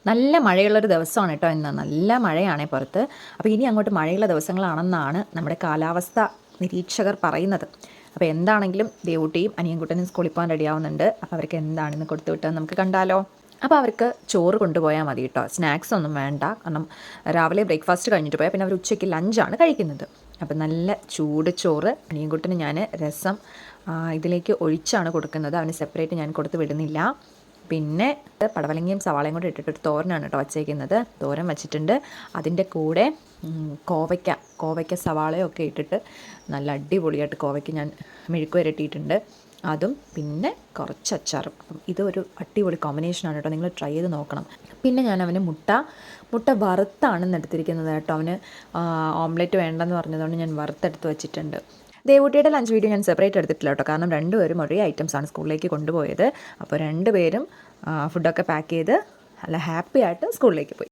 നല്ല മഴയുള്ളൊരു ദിവസമാണ് കേട്ടോ ഇന്ന്. നല്ല മഴയാണേ പുറത്ത്. അപ്പോൾ ഇനി അങ്ങോട്ട് മഴയുള്ള ദിവസങ്ങളാണെന്നാണ് നമ്മുടെ കാലാവസ്ഥ നിരീക്ഷകർ പറയുന്നത്. അപ്പോൾ എന്താണെങ്കിലും ദേവൂട്ടിയും അനിയൻകുട്ടനും സ്കൂളിൽ പോകാൻ റെഡിയാവുന്നുണ്ട്. അപ്പോൾ അവർക്ക് എന്താണെന്ന് കൊടുത്തു വിട്ടാൽ നമുക്ക് കണ്ടാലോ. അപ്പോൾ അവർക്ക് ചോറ് കൊണ്ടുപോയാൽ മതി കേട്ടോ, സ്നാക്സ് ഒന്നും വേണ്ട. കാരണം രാവിലെ ബ്രേക്ക്ഫാസ്റ്റ് കഴിഞ്ഞിട്ട് പോയാൽ പിന്നെ അവർ ഉച്ചയ്ക്ക് ലഞ്ചാണ് കഴിക്കുന്നത്. അപ്പോൾ നല്ല ചൂട് ചോറ്. അനിയൻകുട്ടന് ഞാൻ രസം ഇതിലേക്ക് ഒഴിച്ചാണ് കൊടുക്കുന്നത്, അവന് സെപ്പറേറ്റ് ഞാൻ കൊടുത്ത് വിടുന്നില്ല. പിന്നെ പടവലങ്ങയും സവാളയും കൂടെ ഇട്ടിട്ടൊരു തോരനാണ് കേട്ടോ വച്ചേക്കുന്നത്. തോരൻ വച്ചിട്ടുണ്ട്. അതിൻ്റെ കൂടെ കോവയ്ക്ക സവാളയും ഒക്കെ ഇട്ടിട്ട് നല്ല അടിപൊളിയായിട്ട് കോവയ്ക്ക് ഞാൻ മെഴുക്ക് വരട്ടിയിട്ടുണ്ട്. അതും പിന്നെ കുറച്ച് അച്ചാറും. അപ്പം ഇതൊരു അടിപൊളി കോമ്പിനേഷനാണ് കേട്ടോ, നിങ്ങൾ ട്രൈ ചെയ്ത് നോക്കണം. പിന്നെ ഞാൻ അവന് മുട്ട വറുത്താണ് എടുത്തിരിക്കുന്നത് കേട്ടോ. അവന് ഓംലെറ്റ് വേണ്ടെന്ന് പറഞ്ഞതുകൊണ്ട് ഞാൻ വറുത്തെടുത്ത് വെച്ചിട്ടുണ്ട്. ദേവൂട്ടിയുടെ ലഞ്ച് വീഡിയോ ഞാൻ സെപ്പറേറ്റ് എടുത്തിട്ടില്ല കേട്ടോ, കാരണം രണ്ടുപേരും ഒരേ ഐറ്റംസാണ് സ്കൂളിലേക്ക് കൊണ്ടുപോയത്. അപ്പോൾ രണ്ടുപേരും ഫുഡൊക്കെ പാക്ക് ചെയ്ത് നല്ല ഹാപ്പി ആയിട്ട് സ്കൂളിലേക്ക് പോയി.